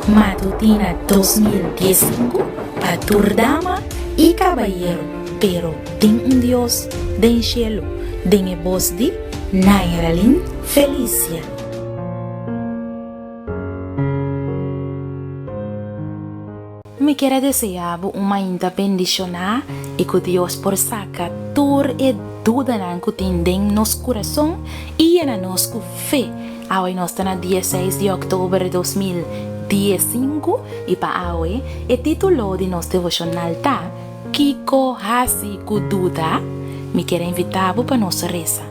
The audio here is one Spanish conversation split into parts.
Matutina 2015 para tu dama y caballero, pero ten un Dios del cielo, den voz de Nairalin Felicia. Me quiero desear uma ainda bendicionar e que Deus por saca tur e duda nan que tem nos coração e na nos fé. Hoje nós estamos no dia 6 de outubro de 2015 e para hoje o título de nosso devocional tá Kiko Hasi Kududa. Me quero invitar para nossa reza.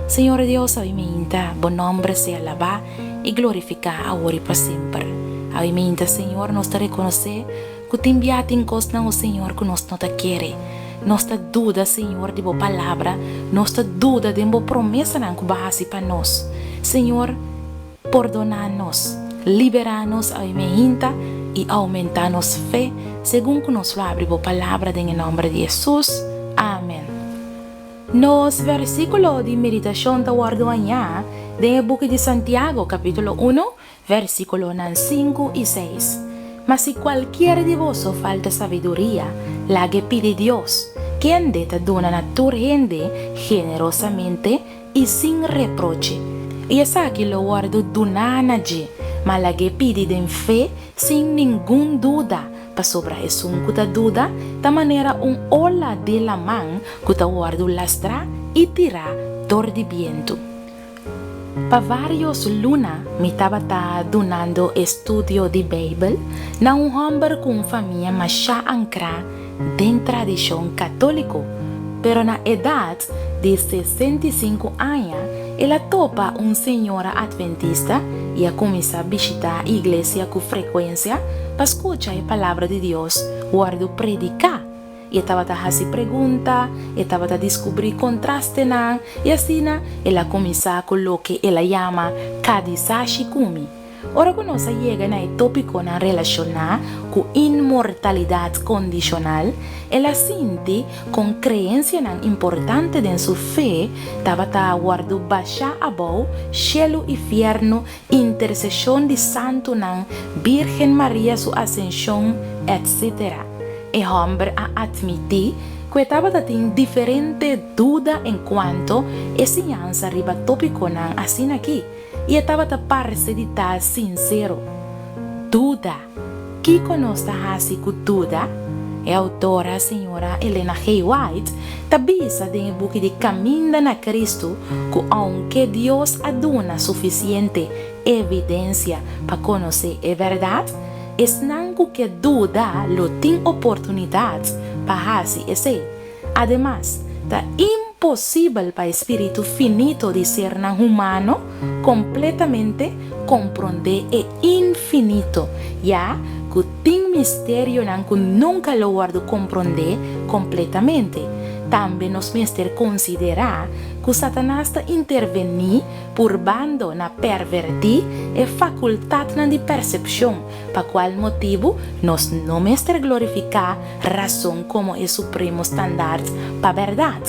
Senhor Deus, hoje me inta, bom nome se alabar e glorificar agora e para sempre. Hoje me inta, Senhor, nós te reconhecer que te enviaste em costa o Senhor que nós não te quer. Nós te dúvida, Senhor, de boa palavra, nós te dúvida de boa promessa que base para nós. Senhor, perdonar-nos, liberar-nos a emenda e aumentar-nos fé, segundo que nos abre a palavra em nome de Jesus. Amém. Nos versículos de meditação da guarda amanhã, do book de Santiago, capítulo 1, versículos 5 y 6. Mas si cualquiera de vosotros falta sabiduría, la que pide Dios, quien te dona naturalmente, generosamente y sin reproche. Y es aquí lo guardo dunanaje, mas la que pide en fe, sin ningún duda. Pa sobra es un que duda, de manera un ola de la man, que te guardo lastra y tira dor de viento. Pa varios luna me estaba donando estudio de Bible na un hombre con familia más ancrada en tradición católico, pero na edad de 65 años, ela topa señora adventista y comienza a visitar iglesia con frecuencia para escuchar la palabra de Dios, guardo predicar. Y estaba haciendo preguntas, estaba descubrir contraste y así ella comienza con lo que ella llama Kadisashi Kumi. Ahora cuando nos llega al tópico relacionado con inmortalidad condicional, ella siente con creencia importante en su fe, estaba guardo baixar abajo, cielo y infierno, intercesión de santo Virgen María, su ascensión, etc. El hombre a admitir que estaba teniendo diferente duda en cuanto a enseñanza arriba tópico así aquí y estaba parece de estar sincero. Duda. ¿Qué conoce así con duda? La autora señora Elena G. White tabisa en el book de Camino a Cristo que aunque Dios aduna suficiente evidencia para conocer la verdad, es nango que duda lo tiene oportunidad para hacer ese. Además, es imposible para el espíritu finito de ser humano completamente comprender el infinito, ya que tiene misterio que nunca lo guardo comprender completamente. También nos mister considerar que Satanás está intervenir por bando na pervertir e facultad de percepción, para cual motivo nos no mister glorificar razón como el supremo estándar para verdad.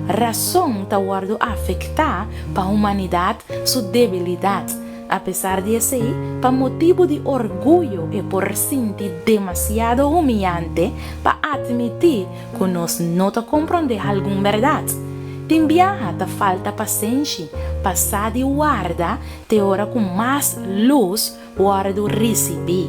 Razón está guardo afectar para humanidad su debilidad, a pesar de ese, para motivo de orgullo y por sentir demasiado humillante para admitir que nos no te comprende alguna verdad. Te viaja te falta paciencia, pasar de guarda te ora con más luz guardo recibir.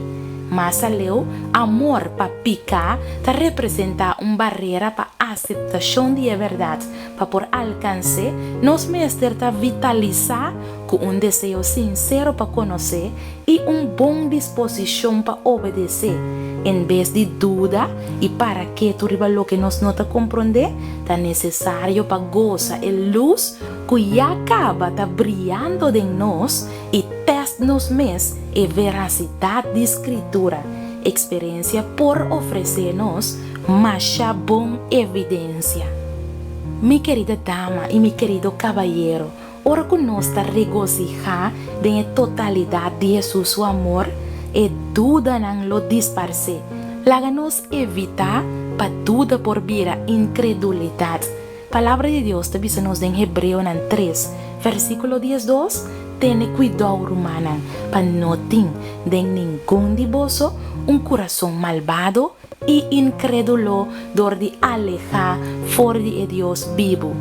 Más aleo, amor para picar te representa una barrera para aceptación de la verdad, para por alcance nos meter te vitalizar con un deseo sincero para conocer y una buena disposición para obedecer. En vez de duda y para que tu rival lo que nos no te comprende, es necesario para gozar el luz que ya acaba te brillando de nos y test-nos mes y veracidad de escritura, experiencia por ofrecernos más buena evidencia. Mi querida dama y mi querido caballero, ahora que nos regocija de la totalidad de Jesús su amor, y duda en lo disparce, láganos evitar para duda por vida incredulidad. Palabra de Dios te dice en Hebreo 3, versículo 12, tiene cuidado rumana para no tener de ningún diboso un corazón malvado y incrédulo dor de alejar fuera de Dios vivo.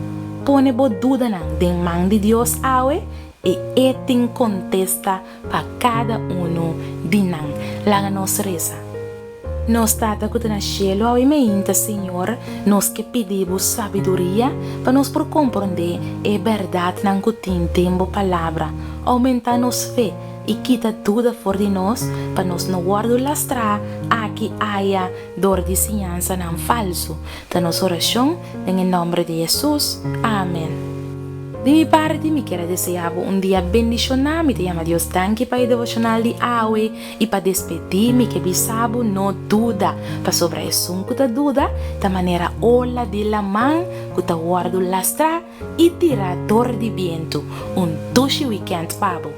Pone bo duda de man de Dios awe e etin contesta para cada uno dinan la nos reza. Nos trata que na cielo awe me inta Señor, nos que pedimos sabiduría para nos por comprender e verdad nan que tempo palavra, aumenta nos fe e quita duda for de nós, para nos não guardar lastra a que haya dor de ciência não falso. Da nossa oração, em nome de Jesus. Amém. De mi parte, me quero desejar dia bendicionado. Me te llama Deus tanque para o devocional de hoje e para despedir-me que bisabo não duda para sobre isso que duda da maneira ola de la mão que ta guardo lastra e tirar dor de viento. Tushi weekend pabo.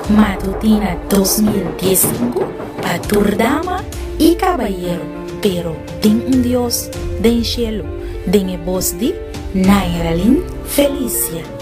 Matutina 2015 para Turdama y Caballero, pero ten Dios, den cielo, den voz de Nairalin Felicia.